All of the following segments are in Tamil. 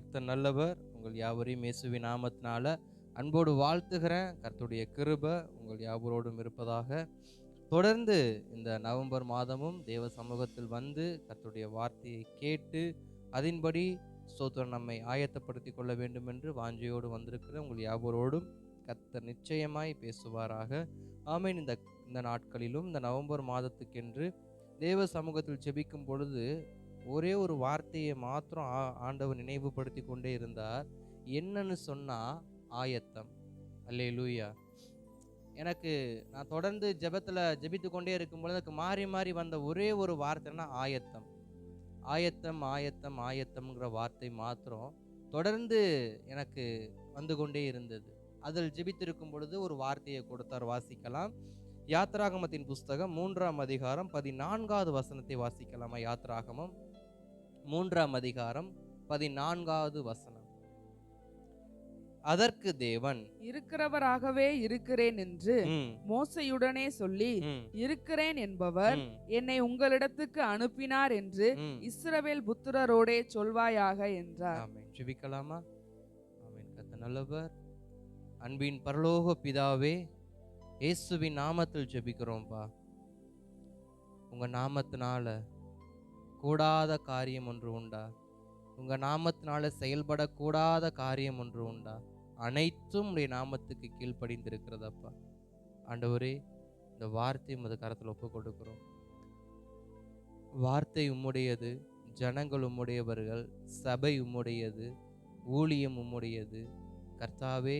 கர்த்தர் நல்லவர். உங்கள் யாவரையும் இயேசுவின் நாமத்தினால அன்போடு வாழ்த்துகிறேன். கர்த்தருடைய கிருபை உங்கள் யாவரோடும் இருப்பதாக. தொடர்ந்து இந்த நவம்பர் மாதமும் தேவ சமூகத்தில் வந்து கர்த்தருடைய வார்த்தையை கேட்டு அதன்படி ஸ்தோத்திரம் நம்மை ஆயத்தப்படுத்திக் கொள்ள வேண்டும் என்று வாஞ்சையோடு வந்திருக்கிற உங்கள் யாவரோடும் கர்த்தர் நிச்சயமாய் பேசுவாராக. ஆமென். இந்த இந்த நாட்களிலும் இந்த நவம்பர் மாதத்துக்கென்று தேவ சமூகத்தில் ஜெபிக்கும் பொழுது ஒரே ஒரு வார்த்தையை மாத்திரம் ஆண்டவர் நினைவுபடுத்தி கொண்டே இருந்தார். என்னன்னு சொன்னா ஆயத்தம். அல்லேலூயா. எனக்கு நான் தொடர்ந்து ஜெபத்துல ஜெபித்து கொண்டே இருக்கும் பொழுது எனக்கு மாறி மாறி வந்த ஒரே ஒரு வார்த்தைன்னா ஆயத்தம். ஆயத்தம் ஆயத்தம் ஆயத்தம்ங்கிற வார்த்தை மாத்திரம் தொடர்ந்து எனக்கு வந்து கொண்டே இருந்தது. அதில் ஜெபித்திருக்கும் பொழுது ஒரு வார்த்தையை கொடுத்தார், வாசிக்கலாம். யாத்ராகமத்தின் புஸ்தகம் 3ஆம் அதிகாரம் 14வது வசனத்தை வாசிக்கலாமா? யாத்ராகமம் 3ஆம் அதிகாரம் 14வது வசனம். அதற்கு தேவன் இருக்கிறவராகவே இருக்கிறேன் என்று மோசேயுடனே சொல்லி, இருக்கிறேன் என்பவர் என்னை உங்களிடத்துக்கு அனுப்பினார் என்று இஸ்ரவேல் புத்திரரோடே சொல்வாயாக என்றார். ஆமென். ஜெபிக்கலாமா? ஆமென். கர்த்தர் நல்லவர். அன்பின் பரலோக பிதாவே, இயேசுவின் நாமத்தில் ஜெபிக்கிறோம்பா. உங்க நாமத்தினால கூடாத காரியம் ஒன்று உண்டா? உங்க நாமத்தினால செயல்படக்கூடாத காரியம் ஒன்று உண்டா? அனைத்தும் உடைய நாமத்துக்கு கீழ்ப்படிந்திருக்கிறதப்பா. ஆண்டவரே, இந்த வார்த்தை உமது கரத்தில் ஒப்பு கொடுக்கிறோம். வார்த்தை உம்முடையது, ஜனங்கள் உம்முடையவர்கள், சபை உம்முடையது, ஊழியம் உம்முடையது. கர்த்தாவே,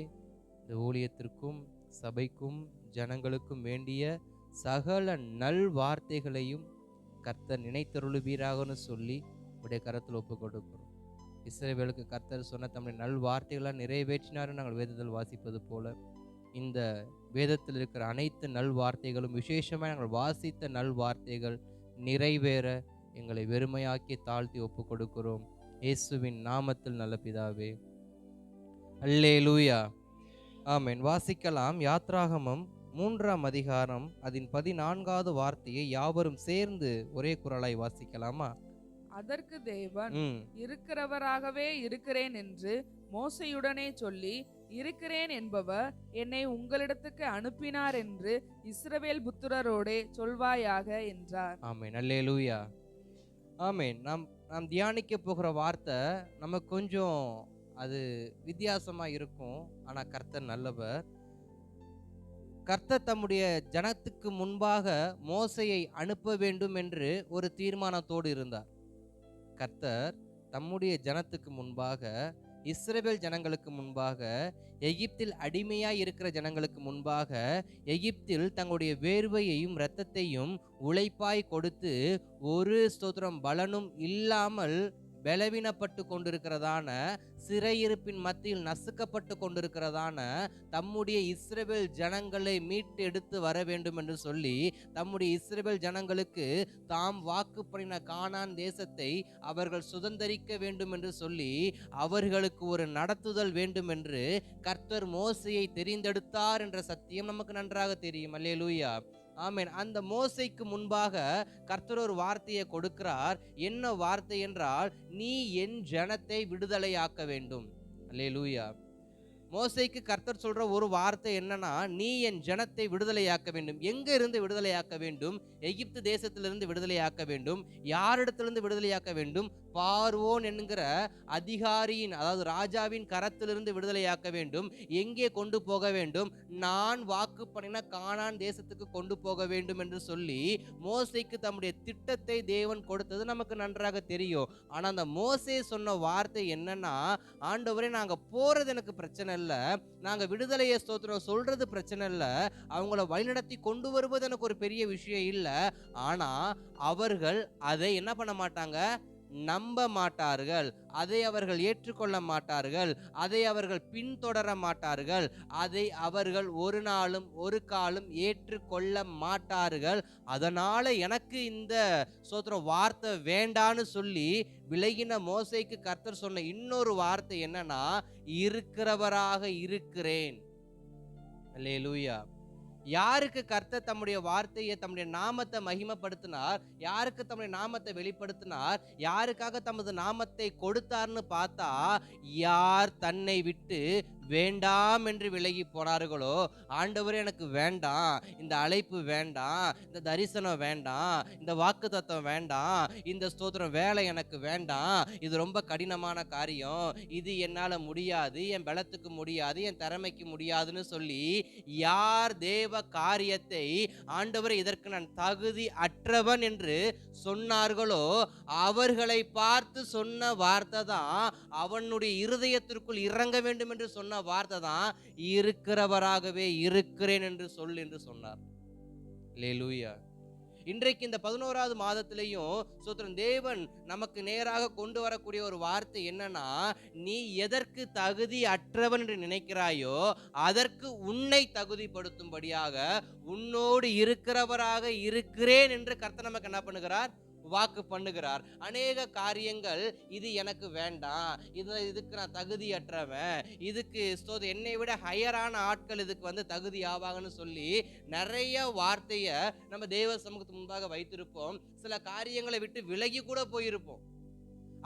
இந்த ஊழியத்திற்கும் சபைக்கும் ஜனங்களுக்கும் வேண்டிய சகல நல் வார்த்தைகளையும் கர்த்தர் நினைத்தருளுவீராகனு சொல்லி உடைய கரத்தில் ஒப்பு கொடுக்கிறோம். இஸ்ரவேலுக்கு கர்த்தர் சொன்ன தம்முடைய நல் வார்த்தைகளாக நிறைவேற்றினார் நாங்கள் வேதத்தில் வாசிப்பது போல இந்த வேதத்தில் இருக்கிற அனைத்து நல் வார்த்தைகளும் விசேஷமாக நாங்கள் வாசித்த நல் வார்த்தைகள் நிறைவேற எங்களை வெறுமையாக்கி தாழ்த்தி ஒப்பு கொடுக்கிறோம். இயேசுவின் நாமத்தில் நல்ல பிதாவே, அல்லேலூயா. ஆமென். வாசிக்கலாம். யாத்ராகமம் 3ஆம் அதிகாரம் அதன் 14வது வார்த்தையை யாவரும் சேர்ந்து ஒரே குரலாய் வாசிக்கலாமா? அதற்கு தேவன் இருக்கிறவராகவே இருக்கிறேன் என்று மோசேயுடனே சொல்லி, இருக்கிறேன் என்பவர் என்னை உங்களிடத்துக்கு அனுப்பினார் என்று இஸ்ரவேல் புத்திரரோடே சொல்வாயாக என்றார். ஆமென். அல்லேலூயா. ஆமென். நாம் தியானிக்க போகிற வார்த்தை நமக்கு கொஞ்சம் அது வித்தியாசமா இருக்கும். ஆனா கர்த்தர் நல்லவர். கர்த்தர் தம்முடைய ஜனத்துக்கு முன்பாக மோசேயை அனுப்ப வேண்டும் என்று ஒரு தீர்மானத்தோடு இருந்தார். கர்த்தர் தம்முடைய ஜனத்துக்கு முன்பாக, இஸ்ரவேல் ஜனங்களுக்கு முன்பாக, எகிப்தில் அடிமையாய் இருக்கிற ஜனங்களுக்கு முன்பாக, எகிப்தில் தங்களுடைய வேர்வையையும் இரத்தத்தையும் உழைப்பாய் கொடுத்து ஒரு ஸ்தோத்திரம் பலனும் இல்லாமல் பலவீனப்பட்டு கொண்டிருக்கிறதான, சிறையிருப்பின் மத்தியில் நசுக்கப்பட்டு கொண்டிருக்கிறதான தம்முடைய இஸ்ரவேல் ஜனங்களை மீட்டு எடுத்து வர வேண்டும் என்று சொல்லி தம்முடைய இஸ்ரவேல் ஜனங்களுக்கு தாம் வாக்கு பண்ணின கானான் தேசத்தை அவர்கள் சுதந்தரிக்க வேண்டும் என்று சொல்லி அவர்களுக்கு ஒரு நடத்துதல் வேண்டும் என்று கர்த்தர் மோசேயை தெரிந்தெடுத்தார் என்ற சத்தியம் நமக்கு நன்றாக தெரியும். அல்லேலூயா. ஆமென். அந்த மோசேக்கு முன்பாக கர்த்தர் ஒரு வார்த்தையை கொடுக்கிறார். என்ன வார்த்தை என்றால், நீ என் ஜனத்தை விடுதலையாக்க வேண்டும். அல்லேலூயா. மோசேக்கு கர்த்தர் சொல்ற ஒரு வார்த்தை என்னன்னா, நீ என் ஜனத்தை விடுதலையாக்க வேண்டும். எங்க இருந்து விடுதலையாக்க வேண்டும்? எகிப்து தேசத்திலிருந்து விடுதலையாக்க வேண்டும். யாரிடத்திலிருந்து விடுதலையாக்க வேண்டும்? பார்வோன் என்கிற அதிகாரியின், அதாவது ராஜாவின் கரத்திலிருந்து விடுதலையாக்க வேண்டும். எங்கே கொண்டு போக வேண்டும்? நான் வாக்கு பண்ணின கானான் தேசத்துக்கு கொண்டு போக வேண்டும் என்று சொல்லி மோசேக்கு தம்முடைய திட்டத்தை தேவன் கொடுத்தது நமக்கு நன்றாக தெரியும். ஆனா அந்த மோசே சொன்ன வார்த்தை என்னன்னா, ஆண்டவரே, நாங்க போறது எனக்கு பிரச்சனை இல்ல, நாங்க விடுதலையை ஸ்தோத்திரம் சொல்றது பிரச்சனை இல்ல, அவங்கள வழிநடத்தி கொண்டு வருவது எனக்கு ஒரு பெரிய விஷயம் இல்ல, ஆனா அவர்கள் அதை என்ன பண்ண மாட்டாங்க? நம்ப மாட்டார்கள், அதை அவர்கள் ஏற்றுக்கொள்ள மாட்டார்கள், அதை அவர்கள் பின்தொடர மாட்டார்கள், அதை அவர்கள் ஒரு நாளும் ஒரு காலம் ஏற்றுக்கொள்ள மாட்டார்கள். அதனால எனக்கு இந்த ஸ்தோத்திரம் வார்த்தை வேண்டான்னு சொல்லி விலகின மோசேக்கு கர்த்தர் சொன்ன இன்னொரு வார்த்தை என்னன்னா, இருக்கிறவராக இருக்கிறேன். அல்லேலூயா. யாருக்கு கர்த்தர் தம்முடைய வார்த்தையை, தம்முடைய நாமத்தை மகிமைப்படுத்தினார், யாருக்கு தம்முடைய நாமத்தை வெளிப்படுத்தினார், யாருக்காக தமது நாமத்தை கொடுத்தார்னு பார்த்தா, யார் தன்னை விட்டு வேண்டாம் என்று விலகி போனார்களோ, ஆண்டவரே எனக்கு வேண்டாம், இந்த அழைப்பு வேண்டாம், இந்த தரிசனம் வேண்டாம், இந்த வாக்குத்தத்தம் வேண்டாம், இந்த ஸ்தோத்திரம் வேலை எனக்கு வேண்டாம், இது ரொம்ப கடினமான காரியம், இது என்னால முடியாது, என் பலத்துக்கு முடியாது, என் திறமைக்கு முடியாதுன்னு சொல்லி யார் தேவ காரியத்தை ஆண்டவர் இதற்கு நான் தகுதி அற்றவன் என்று சொன்னார்களோ, அவர்களை பார்த்து சொன்ன வார்த்தை தான், அவனுடைய இருதயத்திற்குள் இறங்க வேண்டும் என்று சொன்ன வார்த்தை தான், இருக்கிறவராகவே இருக்கிறேன் என்று சொல் என்று சொன்னார். அல்லேலூயா. இன்றைக்கு இந்த 11வது மாதத்திலையும் சோத்திரம் தேவன் நமக்கு நேராக கொண்டு வரக்கூடிய ஒரு வார்த்தை என்னன்னா, நீ எதற்கு தகுதி அற்றவன் என்று நினைக்கிறாயோ அதற்கு உன்னை தகுதிப்படுத்தும்படியாக உன்னோடு இருக்கிறவராக இருக்கிறேன் என்று கர்த்தர் நமக்கு என்ன பண்ணுகிறார்? வாக்கு பண்ணுகிறார். அநேக காரியங்கள், இது எனக்கு வேண்டாம், இதுக்கு நான் தகுதியற்றவன், இதுக்கு என்னை விட ஹையரான ஆட்கள் இதுக்கு தகுதி ஆவாங்கன்னு சொல்லி நிறைய வார்த்தையை நம்ம தேவ சமூகத்துக்கு முன்பாக வைத்திருப்போம். சில காரியங்களை விட்டு விலகி கூட போயிருப்போம்.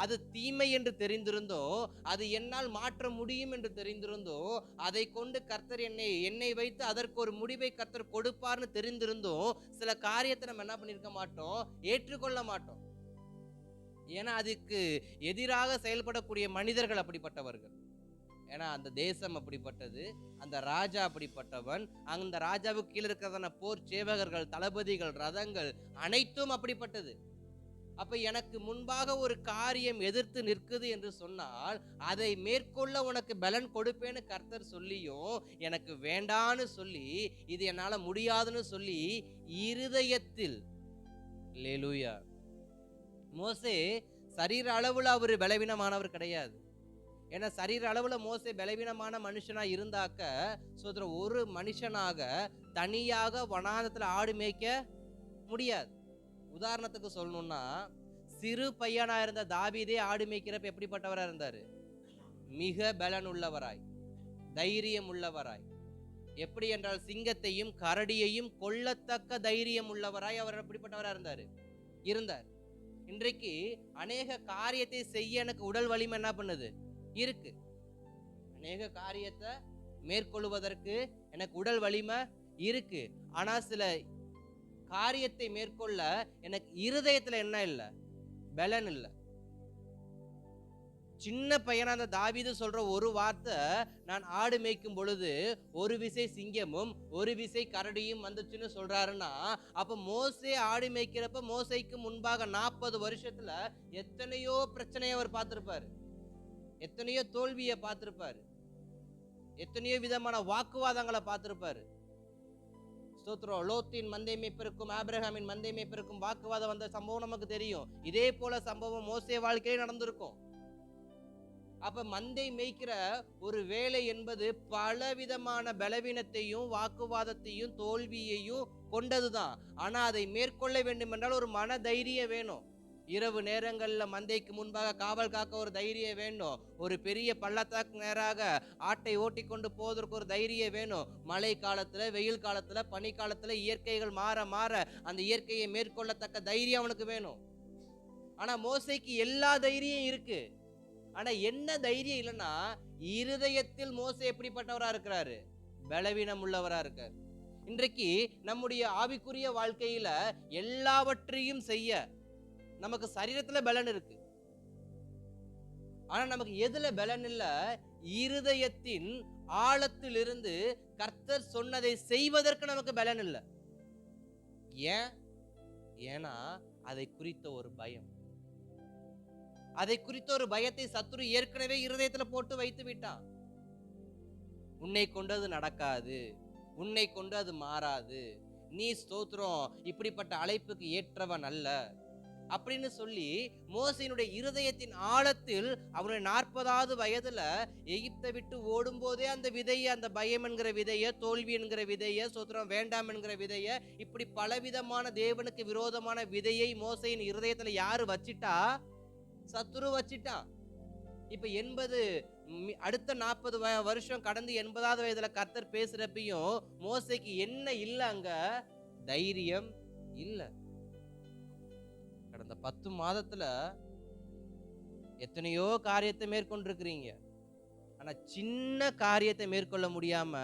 அது தீமை என்று தெரிந்திருந்தோ, அது என்னால் மாற்ற முடியும் என்று தெரிந்திருந்தோ, அதை கொண்டு கர்த்தர் என்னை வைத்து அதற்கு ஒரு முடிவை கர்த்தர் கொடுப்பார்னு தெரிந்திருந்தோ, சில காரியத்தை நம்ம என்ன பண்ணிருக்க மாட்டோம், ஏற்றுக்கொள்ள மாட்டோம். ஏன்னா அதுக்கு எதிராக செயல்படக்கூடிய மனிதர்கள் அப்படிப்பட்டவர்கள். ஏன்னா அந்த தேசம் அப்படிப்பட்டது, அந்த ராஜா அப்படிப்பட்டவன், அந்த ராஜாவுக்கு கீழே இருக்கிறதான போர் சேவகர்கள், தளபதிகள், ரதங்கள் அனைத்தும் அப்படிப்பட்டது. அப்ப எனக்கு முன்பாக ஒரு காரியம் எதிர்த்து நிற்குது என்று சொன்னால், அதை மேற்கொள்ள உனக்கு பலன் கொடுப்பேன்னு கர்த்தர் சொல்லியும் எனக்கு வேண்டான்னு சொல்லி, இது என்னால முடியாதுன்னு சொல்லி இருதயத்தில், அல்லேலூயா. மோசே சரீர அளவுல அவரு பலவீனமானவர் கிடையாது. ஏன்னா சரீர அளவுல மோசே பலவீனமான மனுஷனா இருந்தாக்க, சோதரன் ஒரு மனுஷனாக தனியாக வனாந்தத்துல ஆடு மேய்க்க முடியாது. உதாரணத்துக்கு சொல்லணும்னா, சிறு பையனா இருந்த தாவீதே ஆடு மேய்க்கிறப்ப எப்படிப்பட்டவரா இருந்தாரு? மிக பலன் உள்ளவராய், தைரியம் உள்ளவராய். எப்படி என்றால் சிங்கத்தையும் கரடியையும் கொல்லத்தக்க தைரியம் உள்ளவராய் அவர் எப்படிப்பட்டவரா இருந்தார். இன்றைக்கு அநேக காரியத்தை செய்ய எனக்கு உடல் வலிமை என்ன பண்ணுது? இருக்கு. அநேக காரியத்தை மேற்கொள்வதற்கு எனக்கு உடல் வலிமை இருக்கு. ஆனா சில காரியத்தை மேற்கொள்ள எனக்கு இருதயத்துல என்ன இல்லை? பலன் இல்லை. சின்ன பையனா அந்த தாவீது சொல்ற ஒரு வார்த்தை, நான் ஆடு மேய்க்கும் பொழுது ஒரு விசை சிங்கமும் ஒரு விசை கரடியும் வந்துச்சுன்னு சொல்றாருன்னா, அப்ப மோசே ஆடு மேய்க்கிறப்ப மோசைக்கு முன்பாக 40 வருஷத்துல எத்தனையோ பிரச்சனையை அவர் பார்த்திருப்பாரு, எத்தனையோ தோல்வியை பார்த்திருப்பாரு, எத்தனையோ விதமான வாக்குவாதங்களை பார்த்திருப்பாரு. ஸ்தோத்திரம். லோத்தின் மந்தை மேய்ப்பிற்கும் ஆபிரகாமின் மந்தை மேய்ப்பிற்கும் வாக்குவாதம் வந்த சம்பவம் நமக்கு தெரியும். இதே போல சம்பவம் மோசே வாழ்க்கையில நடந்திருக்கும். அப்ப மந்தை மேய்க்கிற ஒரு வேலை என்பது பலவிதமான பலவீனத்தையும் வாக்குவாதத்தையும் தோல்வியையும் கொண்டதுதான். ஆனா அதை மேற்கொள்ள வேண்டும் என்றால் ஒரு மன தைரியம் வேணும். இரவு நேரங்கள்ல மந்தைக்கு முன்பாக காவல் காக்க ஒரு தைரியம் வேணும். ஒரு பெரிய பள்ளத்தாக்கு நேராக ஆட்டை ஓட்டி கொண்டு போவதற்கு ஒரு தைரியம் வேணும். மழை காலத்துல, வெயில் காலத்துல, பனி காலத்துல இயற்கைகள் மாற மாற அந்த இயற்கையை மேற்கொள்ளத்தக்க தைரியம் அவனுக்கு வேணும். ஆனா மோசைக்கு எல்லா தைரியம் இருக்கு. ஆனா என்ன தைரியம் இல்லைன்னா, இருதயத்தில் மோசே எப்படிப்பட்டவரா இருக்கிறாரு? பலவீனம் உள்ளவரா இருக்காரு. இன்றைக்கு நம்முடைய ஆவிக்குரிய வாழ்க்கையில எல்லாவற்றையும் செய்ய நமக்கு சரீரத்துல பலன் இருக்கு. ஆனா நமக்கு எதுல பலன் இல்ல? இருதயத்தின் ஆழத்திலிருந்து கர்த்தர் சொன்னதை செய்வதற்கு நமக்கு பலன் இல்ல. ஏன்னா அதை குறித்த ஒரு பயம், அதை குறித்த ஒரு பயத்தை சத்துரு ஏற்கனவே இருதயத்துல போட்டு வைத்து விட்டான். உன்னை கொண்டு அது நடக்காது, உன்னை கொண்டு அது மாறாது, நீ ஸ்தோத்திரம் இப்படிப்பட்ட அழைப்புக்கு ஏற்றவன் அல்ல அப்படின்னு சொல்லி மோசேயினுடைய இருதயத்தின் ஆழத்தில் அவனுடைய 40வது வயதுல எகிப்தை விட்டு ஓடும் போதே அந்த விதையை, அந்த பயம் என்கிற விதைய, தோல்வி என்கிற விதைய, ஸ்தோத்திரம் வேண்டாம் என்கிற விதைய, இப்படி பலவிதமான தேவனுக்கு விரோதமான விதையை மோசேயின் இருதயத்துல யாரு வச்சிட்டா? சத்துரு வச்சிட்டான். இப்ப 80 அடுத்த 40 வருஷம் கடந்து 80வது வயதுல கர்த்தர் பேசுறப்பையும் மோசேக்கு என்ன இல்ல? அங்க தைரியம் இல்ல. கடந்த 10 மாதத்துல எத்தனையோ காரியத்தை மேற்கொண்டிருக்கிறீங்க. ஆனா சின்ன காரியத்தை மேற்கொள்ள முடியாம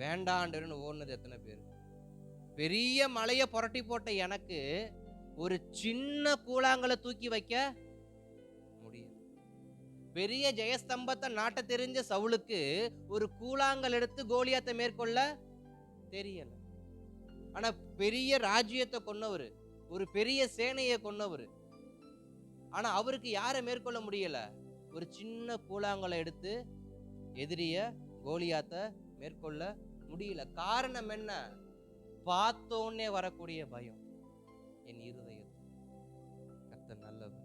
வேண்டாண்டன்னு ஓடுனது எத்தனை பேர்? பெரிய மலைய புரட்டி போட்ட எனக்கு ஒரு சின்ன கூழாங்கலை தூக்கி வைக்க முடியும். பெரிய ஜெயஸ்தம்பத்தை நாட்ட தெரிஞ்ச சவுலுக்கு ஒரு கூழாங்கல் எடுத்து கோலியாத்தை மேற்கொள்ள தெரியல. ஆனா பெரிய ராஜ்யத்தை கொன்னவர், ஒரு பெரிய சேனையை கொன்னவர், ஆனா அவருக்கு யாரை மேற்கொள்ள முடியல? ஒரு சின்ன கூழாங்கலை எடுத்து எதிரிய கோலியாத்தை மேற்கொள்ள முடியல. காரணம் என்ன? பார்த்தோன்னே வரக்கூடிய பயம் என் இருதயத்தில். கர்த்தர் நல்லவர்.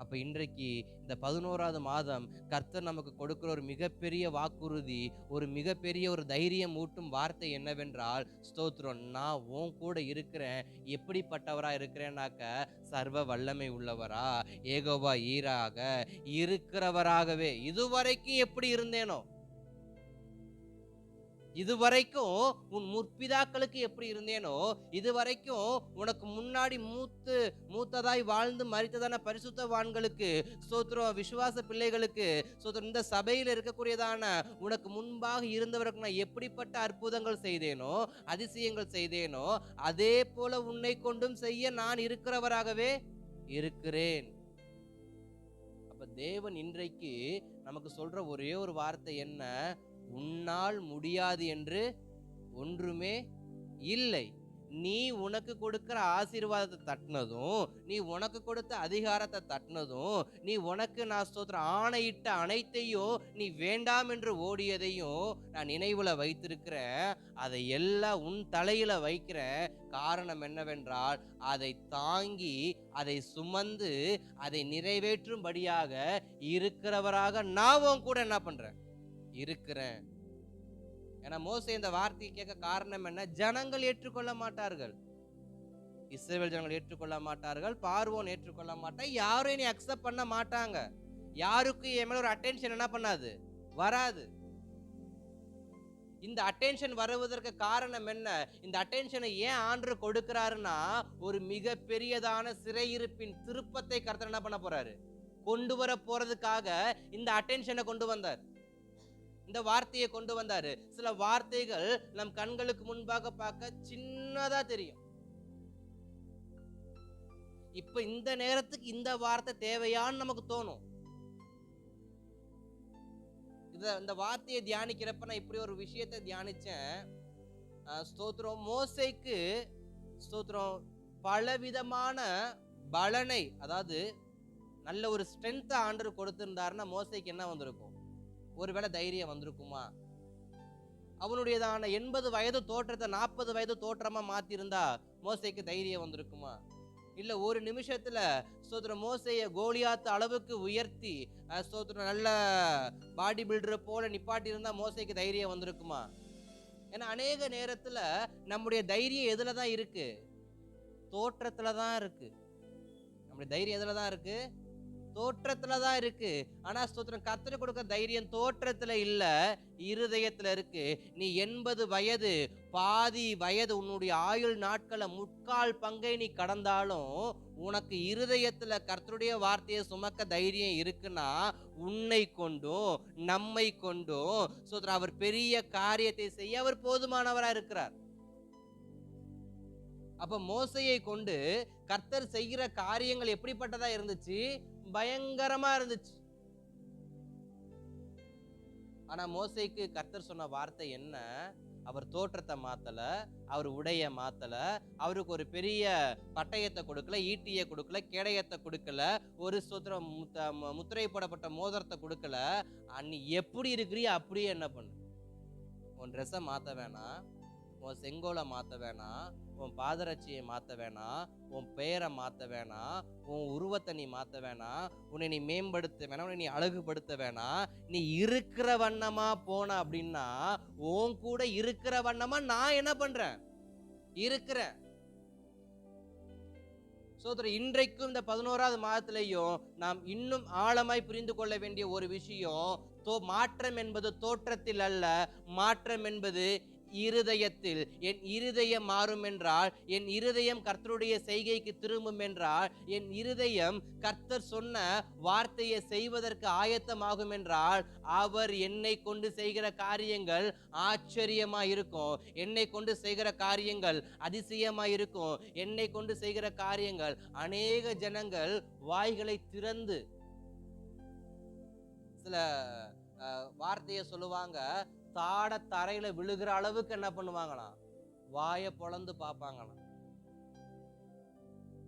அப்ப இன்றைக்கு இந்த 11வது மாதம் கர்த்தர் நமக்கு கொடுக்கிற ஒரு மிகப்பெரிய வாக்குறுதி, ஒரு மிகப்பெரிய ஒரு தைரியம் ஊட்டும் வார்த்தை என்னவென்றால், ஸ்தோத்திரம், நான் உன் கூட இருக்கிறேன். எப்படிப்பட்டவரா இருக்கிறேன்னாக்க, சர்வ வல்லமை உள்ளவரா, ஏகோவா ஈராக இருக்கிறவராகவே. இதுவரைக்கும் எப்படி இருந்தேனோ, இதுவரைக்கும் உன் முற்பிதாக்களுக்கு எப்படி இருந்தேனோ, இதுவரைக்கும் உனக்கு முன்னாடி மூத்ததாய் வாழ்ந்து மரித்ததான பரிசுத்தவான்களுக்கு, ஸ்தோத்திரம், விசுவாச பிள்ளைகளுக்கு, ஸ்தோத்திரம், இந்த சபையில் இருக்கக்கூடியதான உனக்கு முன்பாக இருந்தவருக்கு நான் எப்படிப்பட்ட அற்புதங்கள் செய்தேனோ, அதிசயங்கள் செய்தேனோ, அதே போல உன்னை கொண்டும் செய்ய நான் இருக்கிறவராகவே இருக்கிறேன். அப்ப தேவன் இன்றைக்கு நமக்கு சொல்ற ஒரே ஒரு வார்த்தை என்ன? உன்னால் முடியாது என்று ஒன்றுமே இல்லை. நீ உனக்கு கொடுக்கிற ஆசீர்வாதத்தை தட்டினதும், நீ உனக்கு கொடுத்த அதிகாரத்தை தட்டினதும், நீ உனக்கு நான் ஸ்தோத்திரம் ஆணையிட்ட அனைத்தையும் நீ வேண்டாம் என்று ஓடியதையும் நான் நினைவுல வைத்திருக்கிறேன். அதை எல்லாம் உன் தலையில வைக்கிறேன். காரணம் என்னவென்றால், அதை தாங்கி, அதை சுமந்து, அதை நிறைவேற்றும்படியாக இருக்கிறவராக நான் உன் கூட என்ன பண்றேன்? இருக்கிறேன். ஏன்னா மோசே இந்த வார்த்தையை கேட்க காரணம் என்ன? ஜனங்கள் ஏற்றுக்கொள்ள மாட்டார்கள். இஸ்ரவேல் ஜனங்கள் ஏற்றுக்கொள்ள மாட்டார்கள், பார்வோன் ஏற்றுக்கொள்ள மாட்டான், யாரும் இனி அக்செப்ட் பண்ண மாட்டாங்க. யாருக்கும் என் மேல ஒரு அட்டென்ஷன் என்ன பண்ணாது? வராது. இந்த அட்டென்ஷன் வருவதற்கு காரணம் என்ன? இந்த அட்டென்ஷனை ஏன் ஆண்டவர் கொடுக்கிறாருன்னா, ஒரு மிக பெரியதான சிறையிருப்பின் திருப்பத்தை கர்த்தர் என்ன பண்ண போறாரு? கொண்டு வர போறதுக்காக இந்த அட்டென்ஷனை கொண்டு வந்தார், இந்த வார்த்தையை கொண்டு வந்தாரு. சில வார்த்தைகள் நம் கண்களுக்கு முன்பாக பார்க்க சின்னதா தெரியும். இப்ப இந்த நேரத்துக்கு இந்த வார்த்தை தேவையான்னு நமக்கு தோணும். இந்த வார்த்தையை தியானிக்கிறப்ப நான் இப்படி ஒரு விஷயத்தை தியானிச்சேன். ஸ்தோத்திரம், மோசேக்கு ஸ்தோத்திரம் பலவிதமான பலனை, அதாவது நல்ல ஒரு ஸ்ட்ரென்த் ஆண்டவர் கொடுத்திருந்தாருன்னா மோசேக்கு என்ன வந்திருக்கும்? ஒருவேளை தைரியம் வந்திருக்குமா? அவனுடையதான 80 வயது தோற்றத்தை 40 வயது தோற்றமா மாத்திருந்தா மோசேக்கு தைரியம் வந்திருக்குமா? இல்ல ஒரு நிமிஷத்துல ஸ்தோத்திரம் மோசேய கோலியாத்து அளவுக்கு உயர்த்தி ஸ்தோத்திரம் நல்ல பாடி பில்டர் போல நிப்பாட்டி இருந்தா மோசேக்கு தைரியம் வந்திருக்குமா? ஏன்னா அநேக நேரத்துல நம்முடைய தைரியம் எதுலதான் இருக்கு? தோற்றத்துலதான் இருக்கு. நம்முடைய தைரியம் எதுலதான் இருக்கு? தோற்றத்துலதான் இருக்கு. ஆனா ஸ்தோத்திரம், கர்த்தர் கொடுக்க தைரியம் தோற்றத்துல இல்ல, இருதயத்துல இருக்கு. நீ 80 வயது, பாதி வயது, உன்னுடைய ஆயுள் நாட்களை முக்கால் பங்கை நீ கடந்தாலும் உனக்கு இருதயத்துல கர்த்தருடைய வார்த்தையை சுமக்க தைரியம் இருக்குன்னா, உன்னை கொண்டும் நம்மை கொண்டும் ஸ்தோத்திரம் அவர் பெரிய காரியத்தை செய்ய அவர் போதுமானவரா இருக்கிறார். அப்ப மோசையை கொண்டு கர்த்தர் செய்கிற காரியங்கள் எப்படிப்பட்டதா இருந்துச்சு? பயங்கரமா இருந்துச்சு. ஆனா மோசேக்கு கர்த்தர் சொன்ன வார்த்தை என்ன? அவர் தோற்றத்தை மாத்தல, அவர் உடைய மாத்தல, அவருக்கு ஒரு பெரிய பட்டயத்தை கொடுக்கல, ஈட்டியை கொடுக்கல, கேடயத்தை கொடுக்கல, ஒரு ஸ்தோத்திரம் முத்திரை போடப்பட்ட மோதிரத்தை கொடுக்கல. நீ எப்படி இருக்கிறியோ அப்படியே என்ன பண்ணு. உன் ட்ரெஸ்ஸை மாத்த வேணாம், உன் செங்கோலை மாத்த வேணாம், உன் பாதரட்சியை மாத்த வேணாம், உன் பெயரை மாத்த வேணாம், உன் உருவத்தை நீ மாத்த வேணாம், உன்னை நீ மேம்படுத்த வேணாம், உன்னை நீ அழகுபடுத்த வேணாம். நீ இருக்கிற வண்ணமா போன அப்படின்னா, உன் கூட இருக்கிற வண்ணமா நான் என்ன பண்றேன்? இருக்கிறேன். சோதரர், இன்றைக்கும் இந்த 11வது மாதத்திலையும் நாம் இன்னும் ஆழமாய் புரிந்து கொள்ள வேண்டிய ஒரு விஷயம், மாற்றம் என்பது தோற்றத்தில் அல்ல, மாற்றம் என்பது இருதயத்தில். என் இருதயம் மாறும் என்றால், என் இருதயம் கர்த்தருடைய செய்கைக்கு திரும்பும் என்றால், என் இருதயம் கர்த்தர் சொன்ன வார்த்தையை செய்வதற்கு ஆயத்தமாகும் என்றால், அவர் என்னை கொண்டு செய்கிற காரியங்கள் ஆச்சரியமா இருக்கும். என்னை கொண்டு செய்கிற காரியங்கள் அதிசயமா இருக்கும். என்னை கொண்டு செய்கிற காரியங்கள் அநேக ஜனங்கள் வாய்களை திறந்து சில வார்த்தையை சொல்லுவாங்க, தாட தரையில விழுகிற அளவுக்கு என்ன பண்ணுவாங்களாம், வாயை பொளந்து பார்ப்பாங்களாம்.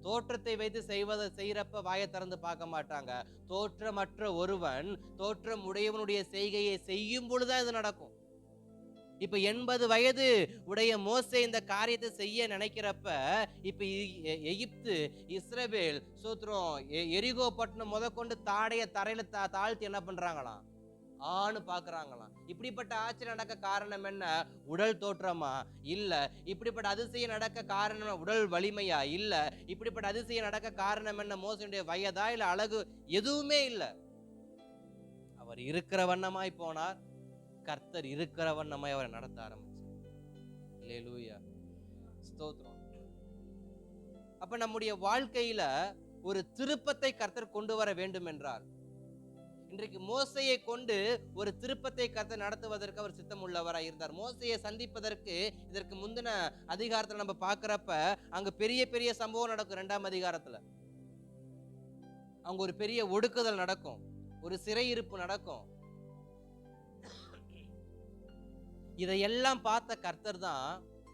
தோற்றத்தை வைத்து செய்யறப்ப வாயை திறந்து பார்க்க மாட்டாங்க. தோற்றமற்ற ஒருவன் தோற்றம் உடையவனுடைய செய்கையை செய்யும் பொழுதுதான் இது நடக்கும். இப்ப 80 வயது உடைய மோசே இந்த காரியத்தை செய்ய நினைக்கிறப்ப, இப்ப எகிப்து, இஸ்ரவேல் சோத்ரம் எரிகோ பட்டணம் முதற்கொண்டு தாடைய தரையில தாழ்த்தி என்ன பண்றாங்களாம், ஆணு பாக்குறாங்களாம். இப்படிப்பட்ட ஆச்சரியம் நடக்க காரணம் என்ன? உடல் தோற்றமா? இல்ல. இப்படிப்பட்ட அதிசயம் நடக்க காரணம் உடல் வலிமையா? இல்ல. இப்படிப்பட்ட அதிசயம் நடக்க காரணம் என்ன? மோசனுடைய வயதா? இல்ல அழகு? எதுவுமே இல்ல. அவர் இருக்கிற வண்ணமாய் போனார். கர்த்தர் இருக்கிற வண்ணமாய் அவரை நடத்த ஆரம்பிச்சார். அல்லேலூயா, ஸ்தோத்திரம். அப்ப நம்முடைய வாழ்க்கையில ஒரு திருப்பத்தை கர்த்தர் கொண்டு வர வேண்டும் என்றால், இன்றைக்கு மோசையை கொண்டு ஒரு திருப்பத்தை கர்த்தர் நடத்துவதற்கு அவர் சித்தம் உள்ளவராய் இருந்தார். மோசையை சந்திப்பதற்கு இதற்கு முந்தின அதிகாரத்துல நம்ம பார்க்கிறப்ப அங்க பெரிய பெரிய சம்பவம் நடக்கும். 2ஆம் அதிகாரத்துல அங்க ஒரு பெரிய ஒடுக்குதல் நடக்கும், ஒரு சிறையிருப்பு நடக்கும். இதையெல்லாம் பார்த்த கர்த்தர் தான்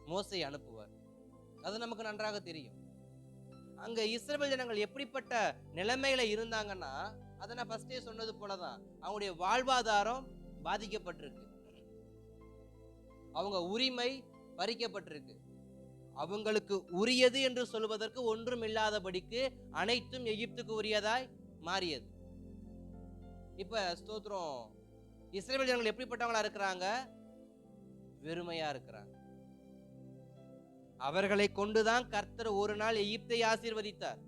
மோசையை அனுப்புவார். அது நமக்கு நன்றாக தெரியும். அங்க இஸ்ரவேல் ஜனங்கள் எப்படிப்பட்ட நிலைமையில இருந்தாங்கன்னா, அதை நான் ஃபர்ஸ்டே சொன்னது போலதான், அவங்களுடைய வாழ்வாதாரம் பாதிக்கப்பட்டிருக்கு, அவங்க உரிமை பறிக்கப்பட்டிருக்கு, அவங்களுக்கு உரியது என்று சொல்வதற்கு ஒன்றும் இல்லாதபடிக்கு அனைத்தும் எகிப்துக்கு உரியதாய் மாறியது. இப்ப ஸ்தோத்திரம், இஸ்ரவேல் ஜனங்கள் எப்படிப்பட்டவங்களா இருக்கிறாங்க? வெறுமையா இருக்கிறாங்க. அவர்களை கொண்டுதான் கர்த்தர் ஒரு நாள் எகிப்தை ஆசீர்வதித்தார்.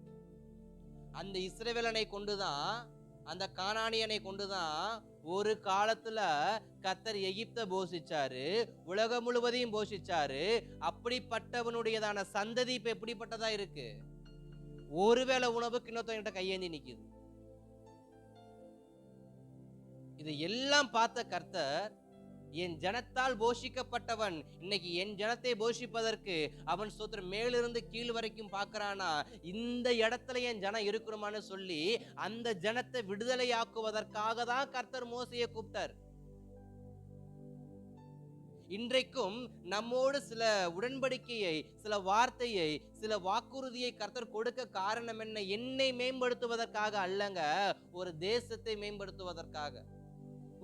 அந்த இஸ்ரவேலனை கொண்டுதான், அந்த கானானியனை கொண்டுதான் ஒரு காலத்துல கர்த்தர் எகிப்தை போஷிச்சாரு, உலகம் முழுவதையும் போஷிச்சாரு. அப்படிப்பட்டவனுடையதான சந்ததி இப்ப எப்படிப்பட்டதா இருக்கு? ஒருவேளை உணவுக்கு இன்னொருத்தவங்கிட்ட கையேந்தி நிக்குது. இதை எல்லாம் பார்த்த கர்த்தர், என் ஜனத்தால் போஷிக்கப்பட்டவன் இன்னைக்கு என் ஜனத்தை போஷிப்பதற்கு அவன் ஸ்தோத்திரம் மேலிருந்து கீழ் வரைக்கும் பார்க்கறானா, இந்த இடத்துல என் ஜனம் இருக்கணுமான்னு சொல்லி அந்த ஜனத்தை விடுதலையாக்குவதற்காக தான் கர்த்தர் மோசையை கூப்பிட்டார். இன்றைக்கும் நம்மோடு சில உடன்படிக்கையை, சில வார்த்தையை, சில வாக்குறுதியை கர்த்தர் கொடுக்க காரணம் என்ன? என்னை மேம்படுத்துவதற்காக அல்லங்க, ஒரு தேசத்தை மேம்படுத்துவதற்காக,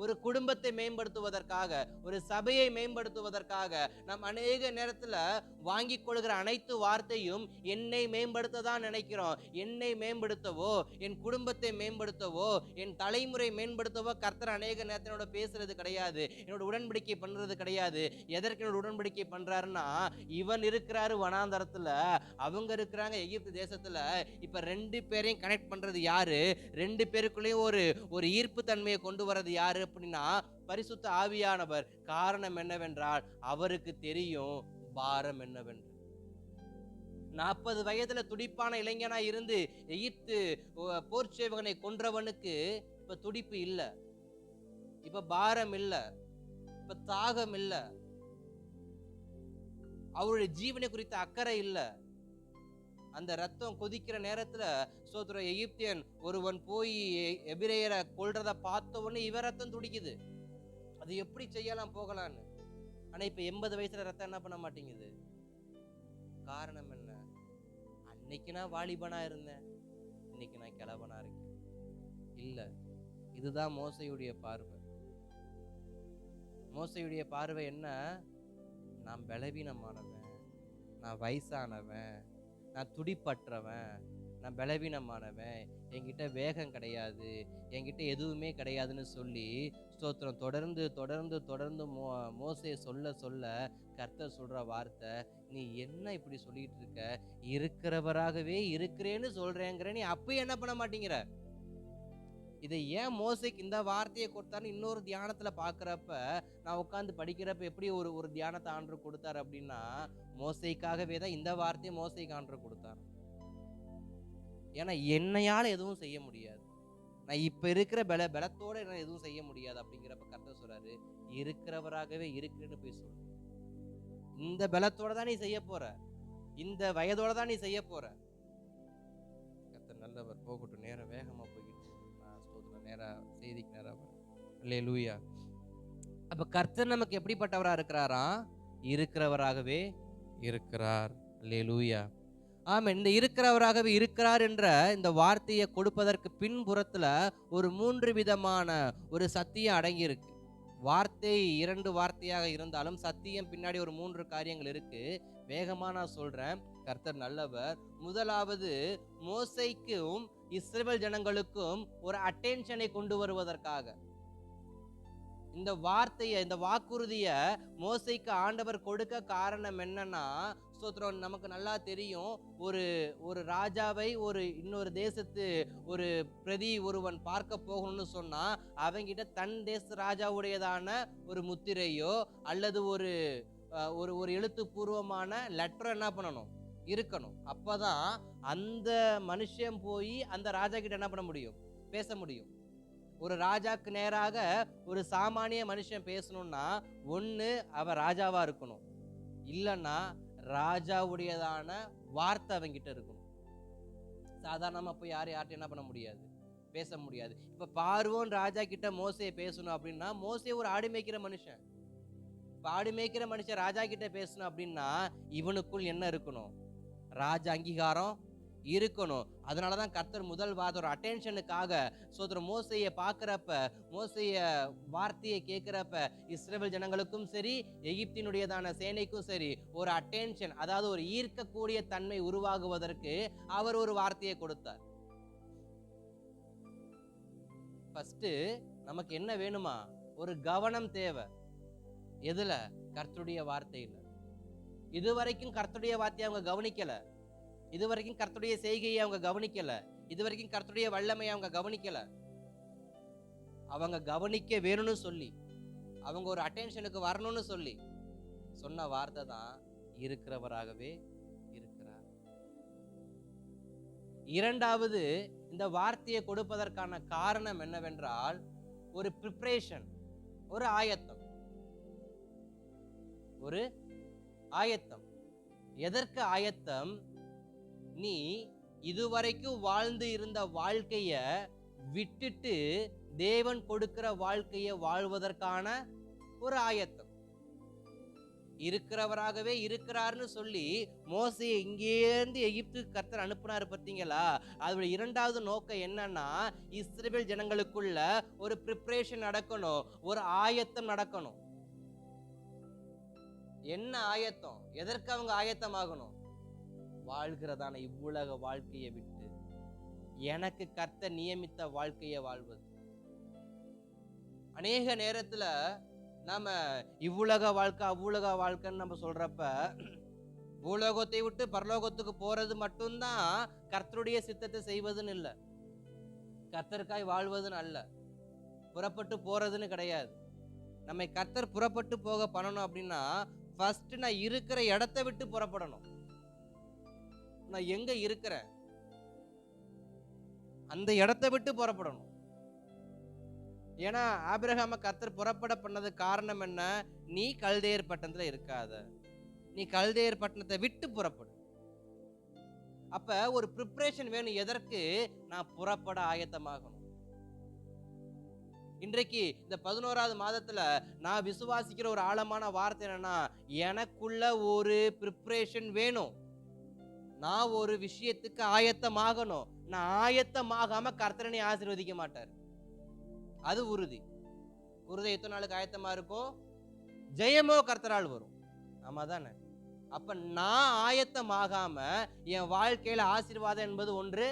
ஒரு குடும்பத்தை மேம்படுத்துவதற்காக, ஒரு சபையை மேம்படுத்துவதற்காக. நாம் அநேக நேரத்துல வாங்கி கொள்கிற அனைத்து வார்த்தையும் என்னை மேம்படுத்த தான் நினைக்கிறோம். என்னை மேம்படுத்தவோ, என் குடும்பத்தை மேம்படுத்தவோ, என் தலைமுறை மேம்படுத்தவோ கர்த்தர் அநேக நேரத்தினோட பேசுறது கிடையாது, என்னோட உடன்படிக்கை பண்றது கிடையாது. எதற்கு என்னோட உடன்படிக்கை பண்றாருன்னா, இவன் இருக்கிறாரு வனாந்தரத்துல, அவங்க இருக்கிறாங்க எகிப்து தேசத்துல. இப்ப 2 பேரையும் கனெக்ட் பண்றது யாரு? 2 பேருக்குள்ளேயும் ஒரு ஈர்ப்பு தன்மையை கொண்டு வர்றது யாரு அப்படின்னா, பரிசுத்த ஆவியானவர். காரணம் என்னவென்றால், அவருக்கு தெரியும் பாரம் என்னவென்று. 40 வயதுல துடிப்பான இளைஞனா இருந்து எகிப்து போர்ச்சேவகனை கொன்றவனுக்கு இப்ப துடிப்பு இல்ல, இப்ப பாரம் இல்ல, இப்ப தாகம் இல்ல, அவருடைய ஜீவனை குறித்த அக்கறை இல்ல. அந்த ரத்தம் கொதிக்கிற நேரத்துல சோதர எகிப்தியன் ஒருவன் போய் எபிரேயரை கொல்றத பார்த்த உடனே இவ ரத்தம் துடிக்குது. அது எப்படி செய்யலாம் போகலான்னு. ஆனா இப்ப 80 வயசுல ரத்தம் என்ன பண்ண மாட்டேங்குது. காரணம் என்ன? அன்னைக்கு நான் வாலிபனா இருந்தேன், இன்னைக்கு நான் கிழவனா இருக்கேன். இல்ல, இதுதான் மோசையுடைய பார்வை. மோசையுடைய பார்வை என்ன? நான் பலவீனமானவன், நான் வயசானவன், நான் துடிப்பற்றவன், நான் பலவீனமானவன், என்கிட்ட வேகம் கிடையாது, என்கிட்ட எதுவுமே கிடையாதுன்னு சொல்லி ஸ்தோத்திரம் தொடர்ந்து தொடர்ந்து தொடர்ந்து மோசே சொல்ல சொல்ல கர்த்தர் சொல்ற வார்த்தை, நீ என்ன இப்படி சொல்லிட்டு இருக்க, இருக்கிறவராகவே இருக்கிறேன்னு சொல்றேங்கிற, நீ அப்பயும் என்ன பண்ண மாட்டேங்கிற. இதை ஏன் மோசைக்கு இந்த வார்த்தையை கொடுத்தான்னு இன்னொரு தியானத்துல பாக்குறப்ப, நான் உட்காந்து படிக்கிறப்ப எப்படி ஒரு ஒரு தியானத்தை ஆண்டவர் கொடுத்தாரு அப்படின்னா, மோசைக்காகவே தான் இந்த வார்த்தையை மோசைக்கு ஆண்டவர் கொடுத்தாரு. ஏன்னா என்னையால எதுவும் செய்ய முடியாது, நான் இப்ப இருக்கிற பலத்தோட என்ன எதுவும் செய்ய முடியாது அப்படிங்கிறப்ப கர்த்தர் சொல்றாரு, இருக்கிறவராகவே இருக்கிறேன்னு போய் சொல்லு. இந்த பலத்தோட தான் நீ செய்ய போற, இந்த வயதோட தான் நீ செய்ய போற. கர்த்தர் நல்லவர். போகட்டும், நேரம் வேகமா போய்கிட்டு நேரா செய்திக்கு நேரம். அல்லேலூயா. அப்ப கர்த்தர் நமக்கு எப்படிப்பட்டவரா இருக்கிறாரா? இருக்கிறவராகவே இருக்கிறார். அல்லேலூயா. ஆமா, இந்த இருக்கிறவராகவே இருக்கிறார் என்ற இந்த வார்த்தையை கொடுப்பதற்கு பின்புறத்துல ஒரு 3 விதமான ஒரு சத்தியம் அடங்கி இருக்கு. வார்த்தை 2 வார்த்தையாக இருந்தாலும் சத்தியம் பின்னாடி ஒரு 3 காரியங்கள் இருக்கு. வேகமா நான் சொல்றேன். கர்த்தர் நல்லவர். முதலாவது, மோசேக்கும் இஸ்ரவேல் ஜனங்களுக்கும் ஒரு அட்டென்ஷனை கொண்டு வருவதற்காக இந்த வார்த்தையை, இந்த வாக்குறுதிய மோசேக்கு ஆண்டவர் கொடுக்க காரணம் என்னன்னா, ஸ்தோத்திரம், நமக்கு நல்லா தெரியும். ஒரு ராஜாவை ஒரு இன்னொரு தேசத்து ஒரு பிரதி ஒருவன் பார்க்க போகணும்னு சொன்னா, அவங்கிட்ட தன் தேச ராஜாவுடையதான ஒரு முத்திரையோ அல்லது ஒரு ஒரு எழுத்துப்பூர்வமான லெட்டர் என்ன பண்ணணும், இருக்கணும். அப்பதான் அந்த மனுஷன் போய் அந்த ராஜா கிட்ட என்ன பண்ண முடியும், பேச முடியும். ஒரு ராஜாக்கு நேராக ஒரு சாமானிய மனுஷன் பேசணும்னா ஒண்ணு அவன் ராஜாவா இருக்கணும், இல்லைன்னா ராஜாவுடையதான வார்த்தை அவங்கிட்ட இருக்கணும். சாதாரணமா போய் யார்கிட்ட என்ன பண்ண முடியாது, பேச முடியாது. இப்ப பார்வோன் ராஜா கிட்ட மோசே பேசணும் அப்படின்னா, மோசே ஒரு ஆடு மேய்க்கிற மனுஷன். ஆடு மேய்க்கிற மனுஷன் ராஜா கிட்ட பேசணும் அப்படின்னா இவனுக்குள் என்ன இருக்கணும், ராஜ அங்கீகாரம் இருக்கணும். அதனாலதான் கர்த்தர் முதல் வார்த்தை ஒரு அட்டென்ஷனுக்காக சோதரர் மோசையை பார்க்கிறப்ப, மோசைய வார்த்தையை கேட்கிறப்ப, இஸ்ரவேல் ஜனங்களுக்கும் சரி எகிப்தினுடையதான சேனைக்கும் சரி ஒரு அட்டென்ஷன், அதாவது ஒரு ஈர்க்கக்கூடிய தன்மை உருவாகுவதற்கு அவர் ஒரு வார்த்தையை கொடுத்தார். ஃபர்ஸ்ட் நமக்கு என்ன வேணுமா, ஒரு கவனம் தேவை. எதுல? கர்த்தருடைய வார்த்தையில. இதுவரைக்கும் கர்த்தருடைய வார்த்தையை அவங்க கவனிக்கல, இதுவரைக்கும் கர்த்தருடைய செய்கையை அவங்க கவனிக்கல, இதுவரைக்கும் கர்த்தருடைய வல்லமையை அவங்க கவனிக்கல. அவங்க கவனிக்க வேணும்னு சொல்லி, அவங்க ஒரு அட்டென்ஷனுக்கு வரணும்னு சொல்லி சொன்ன வார்த்தை தான் இருக்கிறவராகவே இருக்கிறார். இரண்டாவது, இந்த வார்த்தையை கொடுப்பதற்கான காரணம் என்னவென்றால் ஒரு ப்ரிப்பரேஷன், ஒரு ஆயத்தம். ஒரு ஆயத்தம். எதற்கு ஆயத்தம்? நீ இதுவரைக்கும் வாழ்ந்து இருந்த வாழ்க்கைய விட்டுட்டு தேவன் கொடுக்கிற வாழ்க்கைய வாழ்வதற்கான ஒரு ஆயத்தம். இருக்கிறவராகவே இருக்கிறார்னு சொல்லி மோசேயை இங்கேருந்து எகிப்து கர்த்தர் அனுப்புனாரு பார்த்தீங்களா? அதோட இரண்டாவது நோக்கம் என்னன்னா, இஸ்ரவேல் ஜனங்களுக்குள்ள ஒரு ப்ரிப்பரேஷன் நடக்கணும், ஒரு ஆயத்தம் நடக்கணும். என்ன ஆயத்தம்? எதற்கு அவங்க ஆயத்தமாகணும்? வாழ்கிறதான இவ்வுலக வாழ்க்கையை விட்டு எனக்கு கர்த்தர் நியமித்த வாழ்க்கையை வாழ்வது. அநேக நேரத்துல நாம இவ்வுலக வாழ்க்கை அவ்வுலக வாழ்க்கைன்னு நம்ம சொல்றப்ப, பூலோகத்தை விட்டு பரலோகத்துக்கு போறது மட்டும்தான் கர்த்தருடைய சித்தத்தை செய்வதுன்னு இல்லை, கர்த்தருக்காய் வாழ்வதுன்னு அல்ல, புறப்பட்டு போறதுன்னு கிடையாது. நம்மை கர்த்தர் புறப்பட்டு போக பண்ணணும் அப்படின்னா ஃபர்ஸ்ட் நான் இருக்கிற இடத்தை விட்டு புறப்படணும். நான் எங்க இருக்கிறேன் அந்த இடத்தை விட்டு புறப்படணும். ஏன்னா ஆபிரகாம கர்த்தர் புறப்பட பண்ணது காரணம் என்ன? நீ கல்தேயர் பட்டணத்துல இருக்காத, நீ கல்தேயர் பட்டணத்தை விட்டு புறப்படு. அப்ப ஒரு ப்ரிப்பரேஷன் வேணும். எதற்கு? நான் புறப்பட ஆயத்தமாகணும். இன்றைக்கு இந்த 11வது மாதத்துல நான் விசுவாசிக்கிற ஒரு ஆழமான வார்த்தை என்னன்னா, எனக்குள்ள ஒரு ப்ரிப்பரேஷன் வேணும். நான் ஒரு விஷயத்துக்கு ஆயத்தமாகணும். நான் ஆயத்தமாகாம கர்த்தரனை ஆசீர்வதிக்க மாட்டார். அது உறுதி. எத்தனை நாளுக்கு ஆயத்தமா இருக்கும்? ஜெயமோ கர்த்தரால் வரும். ஆமா தானே? அப்ப நான் ஆயத்தமாகாம என் வாழ்க்கையில ஆசீர்வாதம் என்பது ஒன்று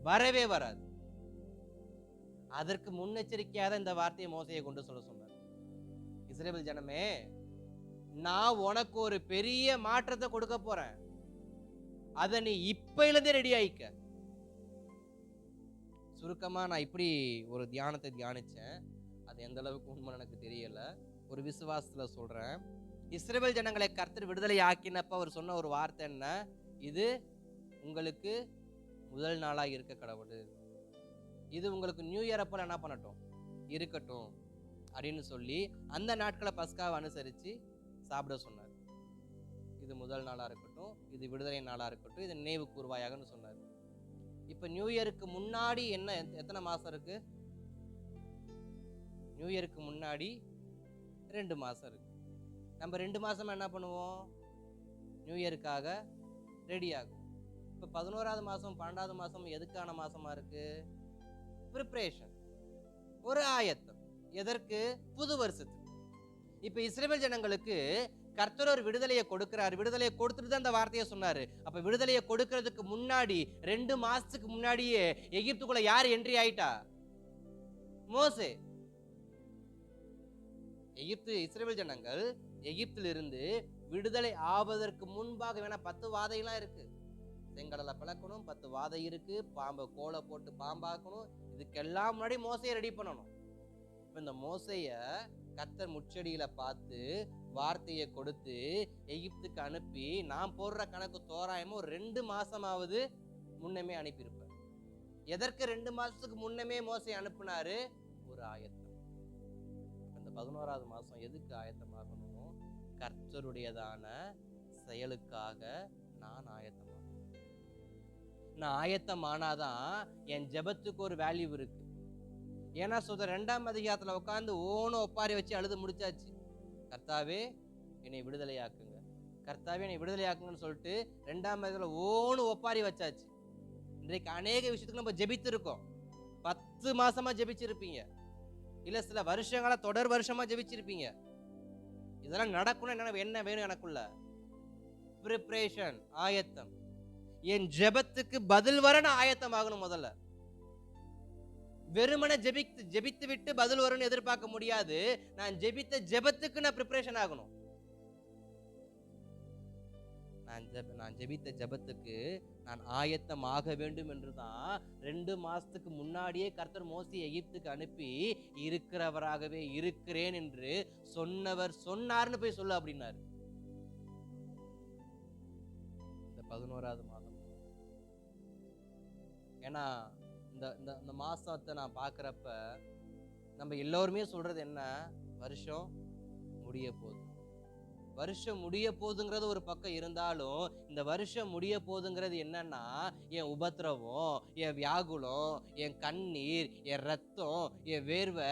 வரவே வராது. அதற்கு முன்னெச்சரிக்கையாக இந்த வார்த்தையை மோசையை கொண்டு சொல்ல சொன்னார். இஸ்ரவேல் ஜனமே, நான் உனக்கு ஒரு பெரிய மாற்றத்தை கொடுக்க போறேன், அத நீ இப்பையிலிருந்தே ரெடி ஆயிக்க. சுருக்கமா நான் இப்படி ஒரு தியானத்தை தியானிச்சேன். அது எந்த அளவுக்கு உண்மை எனக்கு தெரியல. ஒரு விசுவாசத்துல சொல்றேன். இஸ்ரவேல் ஜனங்களை கர்த்தர் விடுதலை ஆக்கினப்ப அவர் சொன்ன ஒரு வார்த்தை என்ன? இது உங்களுக்கு முதல் நாளா இருக்க கடவுள், இது உங்களுக்கு நியூ இயர் அப்ப என்ன பண்ணட்டும் இருக்கட்டும் அப்படின்னு சொல்லி அந்த நாட்களை பஸ்காவை அனுசரிச்சு சாப்பிட சொன்னார். இது முதல் நாளா இருக்கட்டும், இது விடுதலை நாளா இருக்கட்டும், இது நினைவு கூர்வாயாகன்னு சொன்னார். இப்ப நியூ இயருக்கு முன்னாடி என்ன எத்தனை மாசம் இருக்கு? நியூ இயருக்கு முன்னாடி 2 மாசம் இருக்கு. நம்ம 2 மாசமா என்ன பண்ணுவோம்? நியூ இயருக்காக ரெடி ஆகும். இப்ப 11வது மாசம் 12வது மாசம் எதுக்கான மாசமா இருக்கு? ப்ரிப்பரேஷன், ஒரு ஆயத்தம். எதற்கு? புது வருஷத்துக்கு. இப்ப இஸ்ரவேல் ஜனங்களுக்கு கர்த்தர் ஒரு விடுதலையை கொடுக்கிறார். விடுதலையை கொடுத்துட்டு தான் அந்த வார்த்தையை சொன்னாரு. அப்ப விடுதலையை கொடுக்கிறதுக்கு முன்னாடி 2 மாசத்துக்கு முன்னாடியே எகிப்துக்குள்ள யார் என்ட்ரி ஆயிட்டா? மோசே. இஸ்ரவேல் ஜனங்கள் எகிப்திலிருந்து விடுதலை ஆவதற்கு முன்பாக வேணா 10 வாதையெல்லாம் இருக்கு. செங்கடலை பிளக்கணும், 10 வாதை இருக்கு, பாம்பை கோலை போட்டு பாம்பாக்கணும். இதுக்கெல்லாம் முன்னாடி மோசையை ரெடி பண்ணணும். இப்ப இந்த மோசைய கர்த்தர் முச்செடியில பார்த்து வார்த்தையை கொடுத்து எகிப்துக்கு அனுப்பி நான் போடுற கணக்கு தோராயமா ஒரு 2 மாசமாவது முன்னமே அனுப்பியிருப்பார். எதற்கு 2 மாசத்துக்கு முன்னமே மோசை அனுப்புனாரு? ஒரு ஆயத்தம். இந்த 11வது மாசம் எதுக்கு ஆயத்தமாகணும்? கர்த்தருடையதான செயலுக்காக நான் ஆயத்தமாகணும். நான் ஆயத்தமானாதான் என் ஜெபத்துக்கு ஒரு வேல்யூ இருக்கு. ஏன்னா 2ஆம் அதிகாரத்துல உட்காந்து ஓனும் ஒப்பாரி வச்சு அழுது முடிச்சாச்சு. கர்த்தாவே என்னை விடுதலையாக்குங்க, கர்த்தாவே என்னை விடுதலையாக்குங்கன்னு சொல்லிட்டு 2ஆம் அதிகாரத்துல ஓனும் ஒப்பாரி வச்சாச்சு. இன்றைக்கு அநேக விஷயத்துக்கு நம்ம ஜெபித்து இருக்கோம். 10 மாசமா ஜெபிச்சிருப்பீங்க, இல்ல சில வருஷங்களா தொடர் வருஷமா ஜெபிச்சிருப்பீங்க. இதெல்லாம் நடக்கணும். என்ன வேணும் எனக்குள்ள? ப்ரிப்பரேஷன், ஆயத்தம். என் ஜெபத்துக்கு பதில் வர நான் ஆயத்தம் ஆகணும். முதல்ல வெறுமனே ஜெபித்து விட்டு பதில் வரும்னு எதிர்பார்க்க முடியாது. நான் ஜெபித்த ஜெபத்துக்கு நான் ப்ரிப்பரேஷன் ஆகணும். நான் ஜெபித்த ஜெபத்துக்கு நான் ஆயத்தம் ஆக வேண்டும் என்றுதான் 2 மாசத்துக்கு முன்னாடியே கர்த்தர் மோசே எகிப்துக்கு அனுப்பி இருக்கிறவராகவே இருக்கிறேன் என்று சொன்னவர் சொன்னார்னு போய் சொல்லு அப்படின்னாரு. இந்த 11வது மாதம். ஏன்னா இந்த மாசத்தை நான் பார்க்குறப்ப நம்ம எல்லோருமே சொல்றது என்ன? வருஷம் முடிய போகுது. வருஷம் முடிய போகுதுங்கிறது ஒரு பக்கம் இருந்தாலும் இந்த வருஷம் முடிய போகுதுங்கிறது என்னன்னா, என் உபத்திரவம், என் வியாகுலம், என் கண்ணீர், என் ரத்தம், என் வேர்வை,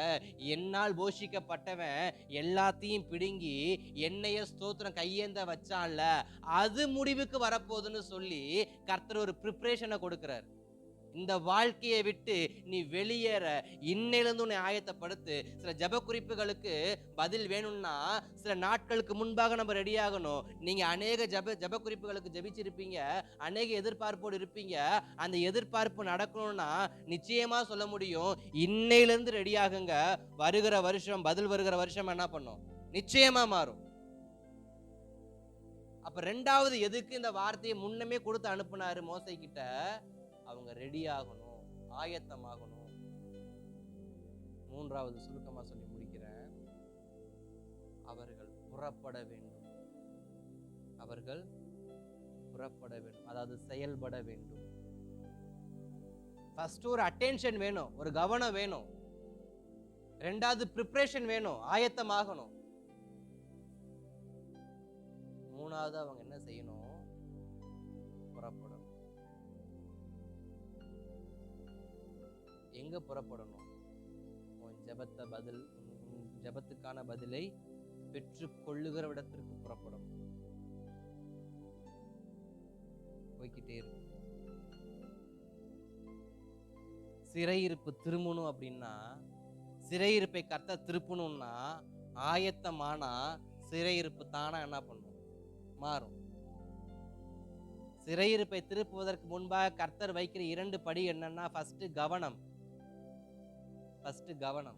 என்னால் போஷிக்கப்பட்டவன் எல்லாத்தையும் பிடுங்கி என்னைய ஸ்தோத்திரம் கையேந்த வச்சான்ல, அது முடிவுக்கு வரப்போகுதுன்னு சொல்லி கர்த்தர் ஒரு ப்ரிப்பரேஷனை கொடுக்கிறார். இந்த வாழ்க்கையை விட்டு நீ வெளியேற இன்னையிலிருந்து உன்னை ஆயத்தப்படுத்து. சில ஜெப குறிப்புகளுக்கு பதில் வேணும்னா சில நாட்களுக்கு முன்பாக நம்ம ரெடி ஆகணும். நீங்க அநேக ஜெப குறிப்புகளுக்கு ஜெபிச்சிருப்பீங்க, அநேக எதிர்பார்ப்போடு இருப்பீங்க. அந்த எதிர்பார்ப்பு நடக்கணும்னா நிச்சயமா சொல்ல முடியும், இன்னையிலிருந்து ரெடி ஆகுங்க. வருகிற வருஷம், பதில் வருகிற வருஷம் என்ன பண்ணும்? நிச்சயமா மாறும். அப்ப 2வது எதுக்கு இந்த வார்த்தையை முன்னமே கொடுத்து அனுப்புனாரு மோசே கிட்ட? அவங்க ரெடி ஆகணும், ஆயத்தமாகணும். 3வது சுருக்கமா சொல்லி முடிக்கிறேன். அவர்கள் புறப்பட வேண்டும். அவர்கள் புறப்பட வேண்டும், அதாவது செயல்பட வேண்டும். ஃபர்ஸ்ட் ஒரு அட்டென்ஷன் வேணும், ஒரு கவனம் வேணும். 2வது ப்ரிப்பரேஷன் வேணும், ஆயத்தமாகணும். 3வது அவங்க என்ன செய்யணும்? புறப்படணும். எங்க புறப்படணும்? உன் ஜெபத்துக்கான பதிலை பெற்று கொள்ளுகிற இடத்திற்கு புறப்படணும். போய்கிட்டே இருக்கு. சிறையிருப்பு திரும்பணும் அப்படின்னா, சிறையிருப்பை கர்த்தர் திருப்பணும்னா ஆயத்தமானா சிறையிருப்பு தானா என்ன பண்ணும்? மாறும். சிறையிருப்பை திருப்புவதற்கு முன்பாக கர்த்தர் வைக்கிற 2 படி என்னன்னா, ஃபர்ஸ்ட் கவனம்.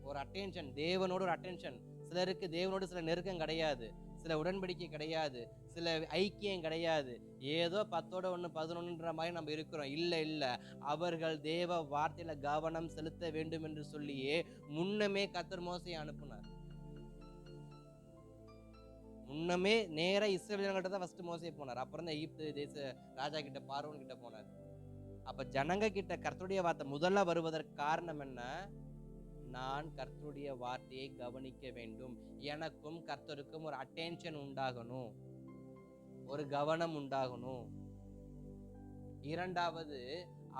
ஒரு அட்டென்ஷன், தேவனோட ஒரு அட்டென்ஷன். சிலருக்கு தேவனோடு சில நெருக்கம் கிடையாது, சில உடன்படிக்கை கிடையாது, சில ஐக்கியம் கிடையாது. ஏதோ 10ஓட 1 11ன்ற மாதிரி நம்ம இருக்கிறோம். இல்ல, அவர்கள் தேவ வார்த்தையில கவனம் செலுத்த வேண்டும் என்று சொல்லியே முன்னமே கர்த்தர் மோசேயை அனுப்புனார். முன்னமே நேரா இஸ்ரவேலர்கிட்ட தான் ஃபர்ஸ்ட் மோசே போனார். அப்புறம் தான் எகிப்து தேச ராஜா கிட்ட, பார்வோன் கிட்ட போனார். அப்ப ஜனங்க கிட்ட கர்த்தருடைய வார்த்தை முதல்ல வருவதற்கு காரணம் என்ன? நான் கர்த்தருடைய வார்த்தையை கவனிக்க வேண்டும். எனக்கும் கர்த்தருக்கும் ஒரு அட்டென்ஷன் உண்டாகணும், ஒரு கவனம் உண்டாகணும். இரண்டாவது,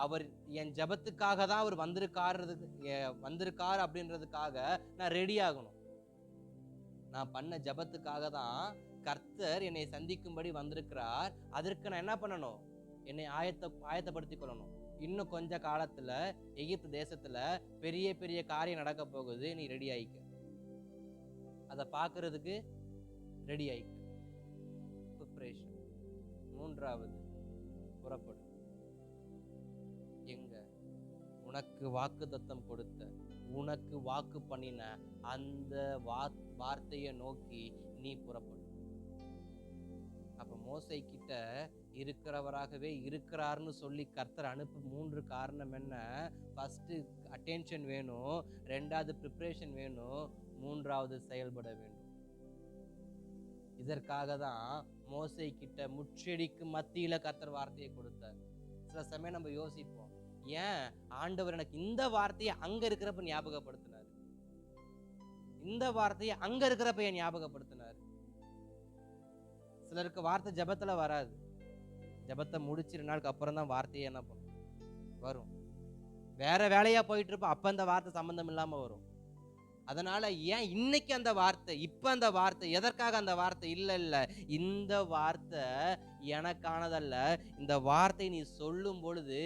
அவர் என் ஜபத்துக்காக தான் அவர் வந்திருக்கார் அப்படின்றதுக்காக நான் ரெடி ஆகணும். நான் பண்ண ஜபத்துக்காக தான் கர்த்தர் என்னை சந்திக்கும்படி வந்திருக்கிறார். அதற்கு நான் என்ன பண்ணணும்? என்னை ஆயத்தப்படுத்திக் கொள்ளணும். இன்னும் கொஞ்ச காலத்துல எகிப்து தேசத்துல பெரிய பெரிய காரியம் நடக்க போகுது. நீ ரெடி ஆயிக்க, அதை பார்க்கறதுக்கு ரெடி ஆயிக்க. ப்ரிப்பரேஷன். மூன்றாவது, புறப்படு. எங்க? உனக்கு வாக்குத்தத்தம் கொடுத்த, உனக்கு வாக்கு பண்ணின அந்த வார்த்தையை நோக்கி நீ புறப்படு. அப்ப மோசே கிட்ட இருக்கிறவராகவே இருக்கிறார்னு சொல்லி கர்த்தர் அனுப்பு 3 காரணம் என்ன? ஃபர்ஸ்ட் அட்டென்ஷன் வேணும், 2வது ப்ரிப்பரேஷன் வேணும், 3வது செயல்பட வேண்டும். இதற்காக தான் மோசே கிட்ட முச்செடிக்கு மத்தியில கர்த்தர் வார்த்தையை கொடுத்தார். சில சமயம் நம்ம யோசிப்போம், ஏன் ஆண்டவர் எனக்கு இந்த வார்த்தையை அங்க இருக்கிறப்ப ஞாபகப்படுத்தினார், இந்த வார்த்தையை அங்க இருக்கிறப்ப ஏன் ஞாபகப்படுத்தினார்? சிலருக்கு வார்த்தை ஜபத்துல வராது. ஜபத்தை முடிச்சு 2 நாளுக்கு அப்புறம் தான் வார்த்தையை என்ன பண்ணும்? வரும். வேற வேலையா போயிட்டு இருப்ப, அப்ப அந்த வார்த்தை சம்பந்தம் இல்லாம வரும். அதனால ஏன் இன்னைக்கு அந்த வார்த்தை, இப்ப அந்த வார்த்தை, எதற்காக அந்த வார்த்தை? இல்ல, இந்த வார்த்தை எனக்கானதல்ல. இந்த வார்த்தை நீ சொல்லும் பொழுது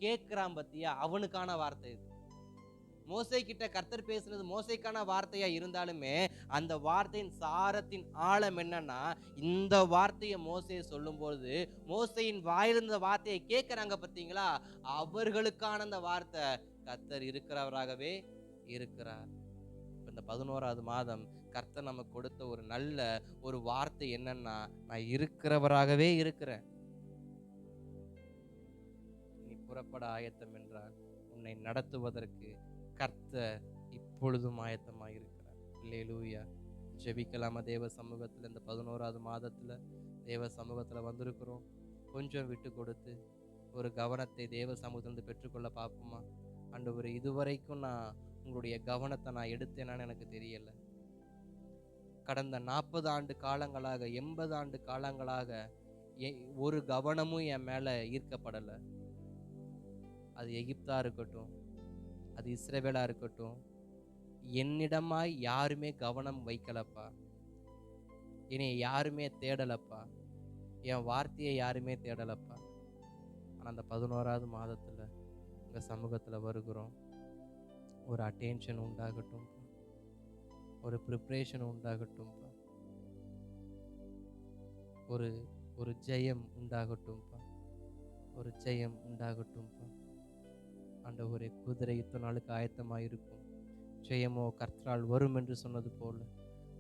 கேட்கிறான் பத்தியா, அவனுக்கான வார்த்தை இது. மோசே கிட்ட கர்த்தர் பேசுனது மோசேக்கான வார்த்தையா இருந்தாலுமே அந்த வார்த்தையின் சாரத்தின் ஆழம் என்னன்னா, இந்த வார்த்தையை மோசே சொல்லும்போது மோசேயின் வாயிலிருந்த வார்த்தையை கேட்கிறாங்க பார்த்தீங்களா, அவர்களுக்கான அந்த வார்த்தை கர்த்தர் இருக்கிறவராகவே இருக்கிறார். இந்த 11வது மாதம் கர்த்தர் நமக்கு கொடுத்த ஒரு நல்ல ஒரு வார்த்தை என்னன்னா, நான் இருக்கிறவராகவே இருக்கிறேன். நீ புறப்பட ஆயத்தம் என்றால் உன்னை நடத்துவதற்கு கர்த்தர் இப்பொழுதும் ஆயத்தமாக இருக்கிறார். அல்லேலூயா. ஜெபிக்கலாமா? தேவ சமூகத்தில் இந்த 11வது மாதத்துல தேவ சமூகத்துல வந்திருக்கிறோம். கொஞ்சம் விட்டு கொடுத்து ஒரு கவனத்தை தேவ சமூகத்திலிருந்து பெற்றுக்கொள்ள பார்ப்போமா? ஆண்டவரே, இதுவரைக்கும் நான் உங்களுடைய கவனத்தை நான் எடுத்தேனான்னு எனக்கு தெரியல. கடந்த 40 ஆண்டு காலங்களாக, 80 ஆண்டு காலங்களாக ஒரு கவனமும் என் மேல ஈர்க்கப்படலை. அது எகிப்தா இருக்கட்டும், அது இஸ்ரவேலா இருக்கட்டும், என்னிடமாய் யாருமே கவனம் வைக்கலப்பா. என்னை யாருமே தேடலப்பா. என் வார்த்தையை யாருமே தேடலப்பா. ஆனால் அந்த 11வது மாதத்துல உங்க சமூகத்துல வருகிறோம். ஒரு அட்டென்ஷன் உண்டாகட்டும், ஒரு ப்ரிப்ரேஷன் உண்டாகட்டும்ப்பா, ஒரு ஜெயம் உண்டாகட்டும்ப்பா, ஒரு ஜெயம் உண்டாகட்டும்ப்பா. ஆண்டவரே, குதிரை இத்தனை நாளுக்கு ஆயத்தமாக இருக்கும், ஜெயமோ கர்த்தரால் வரும் என்று சொன்னது போல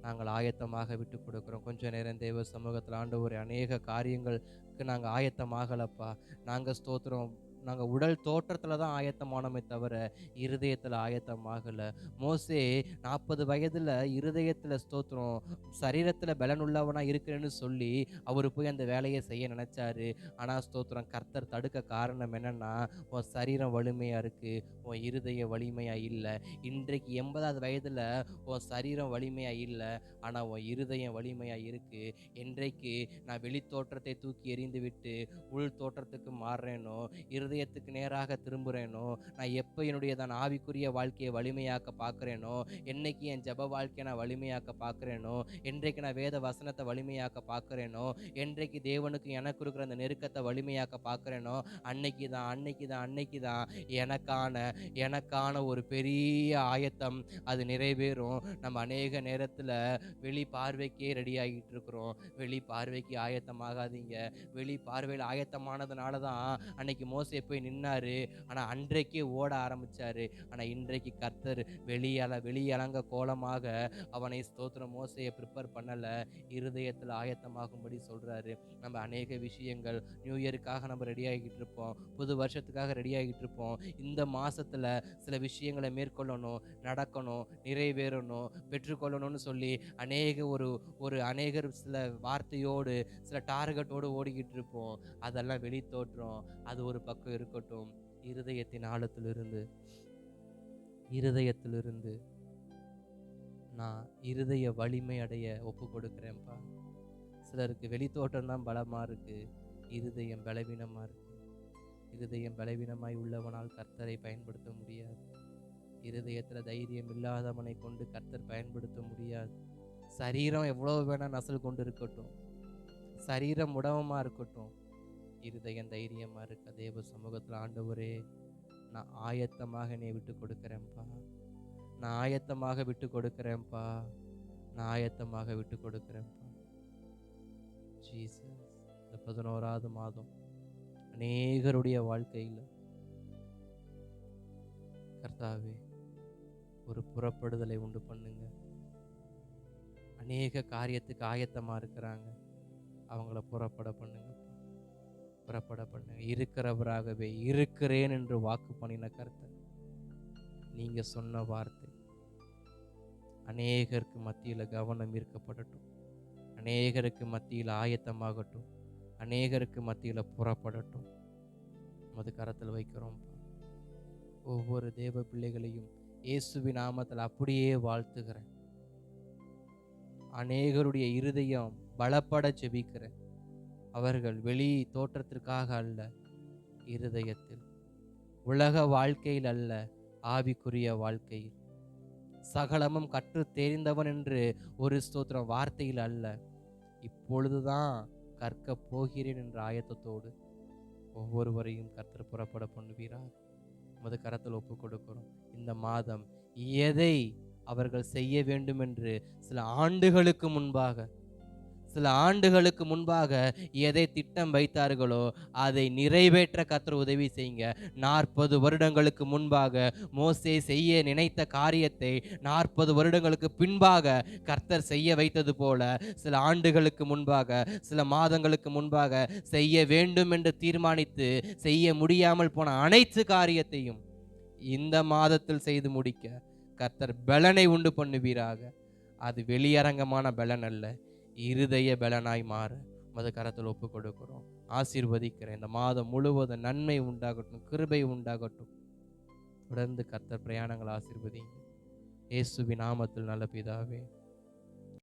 நாங்கள் ஆயத்தமாக விட்டு கொடுக்குறோம். கொஞ்ச நேரம் தேவ சமூகத்தில் ஆண்டவரே, அநேக காரியங்களுக்கு நாங்கள் ஆயத்தமாகலப்பா. நாங்கள் ஸ்தோத்திரம், நாங்கள் உடல் தோற்றத்தில் தான் ஆயத்தமானோமே தவிர இருதயத்தில் ஆயத்தமாகலை. மோசே 40 வயதில் இருதயத்தில் ஸ்தோத்திரம் சரீரத்தில் பலனுள்ளவனாக இருக்கிறேன்னு சொல்லி அவர் போய் அந்த வேலையை செய்ய நினச்சாரு. ஆனால் ஸ்தோத்திரம் கர்த்தர் தடுக்க காரணம் என்னென்னா, உன் சரீரம் வலிமையாக இருக்குது, உன் இருதயம் வலிமையாக இல்லை. இன்றைக்கு 80வது வயதில் உன் சரீரம் வலிமையாக இல்லை, ஆனால் உன் இருதயம் வலிமையாக இருக்குது. என்றைக்கு நான் வெளி தோற்றத்தை தூக்கி எறிந்து விட்டு உள் தோற்றத்துக்கு மாறுறேனோ, இருதய இருதயத்துக்கு நேராக திரும்புகிறேனோ, நான் எப்போ என்னுடைய தான் ஆவிக்குரிய வாழ்க்கையை வலிமையாக்க பார்க்குறேனோ, என்னைக்கு என் ஜெப வாழ்க்கையை நான் வலிமையாக்க பார்க்குறேனோ, என்றைக்கு நான் வேத வசனத்தை வலிமையாக்க பார்க்குறேனோ, என்றைக்கு தேவனுக்கு எனக்கு இருக்கிற அந்த நெருக்கத்தை வலிமையாக்க பார்க்குறேனோ, அன்னைக்கு தான் எனக்கான ஒரு பெரிய ஆயத்தம் அது நிறைவேறும். நம்ம அநேக நேரத்தில் வெளி பார்வைக்கே ரெடி ஆகிட்டு இருக்கிறோம். வெளி பார்வைக்கு ஆயத்தமாகாதீங்க. வெளி பார்வையில் ஆயத்தமானதுனால தான் அன்னைக்கு மோசே போய் நின்னாரு. ஆனால் அன்றைக்கே ஓட ஆரம்பிச்சாரு. ஆனால் இன்றைக்கு கர்த்தர் வெளியலங்க கோலமாக அவனை ஸ்தோத்திரம் மோசையை ப்ரிப்பேர் பண்ணலை, இருதயத்தில் ஆயத்தமாகும்படி சொல்கிறாரு. நம்ம அநேக விஷயங்கள் நியூ இயருக்காக நம்ம ரெடி ஆகிட்டு இருப்போம், புது வருஷத்துக்காக ரெடி ஆகிட்டு இருப்போம். இந்த மாதத்தில் சில விஷயங்களை மேற்கொள்ளணும், நடக்கணும், நிறைவேறணும், பெற்றுக்கொள்ளணும்னு சொல்லி அநேகர் சில வார்த்தையோடு சில டார்கெட்டோடு ஓடிக்கிட்டு இருப்போம். அதெல்லாம் வெளி தோற்றம், அது ஒரு பக்கம் இருக்கட்டும். இருதயத்தின் இருதயத்திலிருந்து நான் இருதய வலிமை அடைய ஒப்பு கொடுக்குறேன்ப்பா. சிலருக்கு வெளி தோற்றம் தான் பலமாக இருக்கு, இருதயம் பலவீனமாக இருக்கு. இருதயம் பலவீனமாய் உள்ளவனால் கர்த்தரை பயன்படுத்த முடியாது. இருதயத்தில் தைரியம் இல்லாதவனை கொண்டு கர்த்தர் பயன்படுத்த முடியாது. சரீரம் எவ்வளோ வேணா நசல் கொண்டு இருக்கட்டும், சரீரம் உடவமாக இருக்கட்டும், இருதயம் தைரியமாக இருக்க தேவ சமூகத்தில் ஆண்டவரே, நான் ஆயத்தமாக என்னை விட்டு கொடுக்குறேன்ப்பா, நான் ஆயத்தமாக விட்டு கொடுக்குறேன்ப்பா, நான் ஆயத்தமாக விட்டு கொடுக்குறேன்ப்பா. ஜீசஸ், இந்த 11வது மாதம் அநேகருடைய வாழ்க்கையில் கர்த்தாவே ஒரு புறப்படுதலை உண்டு பண்ணுங்க. அநேக காரியத்துக்கு ஆயத்தமாக இருக்கிறாங்க, அவங்கள புறப்பட பண்ணுங்க. இருக்கிறவராகவே இருக்கிறேன் என்று வாக்கு பண்ணின கர்த்தர், நீங்க சொன்ன வார்த்தை அநேகருக்கு மத்தியில் கவனம் ஈர்க்கப்படட்டும், அநேகருக்கு மத்தியில் ஆயத்தமாகட்டும், அநேகருக்கு மத்தியில் புறப்படட்டும். மது கரத்தில் வைக்கிறோம். ஒவ்வொரு தேவ பிள்ளைகளையும் இயேசுவின் நாமத்தில் அப்படியே வாழ்த்துகிறேன். அநேகருடைய இருதயம் பலப்பட ஜெபிக்கிறேன். அவர்கள் வெளி தோற்றத்திற்காக அல்ல, இருதயத்தில், உலக வாழ்க்கையில் அல்ல, ஆவிக்குரிய வாழ்க்கையில், சகலமும் கற்று தெரிந்தவன் என்று ஒரு ஸ்தோத்திரம் வார்த்தையில் அல்ல, இப்பொழுதுதான் கற்க போகிறேன் என்ற ஆயத்தத்தோடு ஒவ்வொருவரையும் கர்த்தர் புறப்பட பண்ணுவீராக. உமது கரத்தில் ஒப்பு கொடுக்கிறோம். இந்த மாதம் எதை அவர்கள் செய்ய வேண்டும் என்று சில ஆண்டுகளுக்கு முன்பாக எதை திட்டம் வைத்தார்களோ அதை நிறைவேற்ற கர்த்தர் உதவி செய்யுங்க. 40 வருடங்களுக்கு முன்பாக மோசே செய்ய நினைத்த காரியத்தை 40 வருடங்களுக்கு பின்பாக கர்த்தர் செய்ய வைத்தது போல சில ஆண்டுகளுக்கு முன்பாக, சில மாதங்களுக்கு முன்பாக செய்ய வேண்டும் என்று தீர்மானித்து செய்ய முடியாமல் போன அனைத்து காரியத்தையும் இந்த மாதத்தில் செய்து முடிக்க கர்த்தர் பலனை உண்டு பண்ணுவீராக. அது வெளியரங்கமான பலன் அல்ல, இருதய பலனாய் மாற மது கரத்தில் ஒப்பு கொடுக்கிறோம். ஆசீர்வதிக்கிறேன். இந்த மாதம் முழுவதும் நன்மை உண்டாகட்டும், கிருபை உண்டாகட்டும். தொடர்ந்து கர்த்தர் பிரயாணங்கள் ஆசீர்வதிங்க. இயேசுவின் நாமத்தில் நல்ல பிதாவே.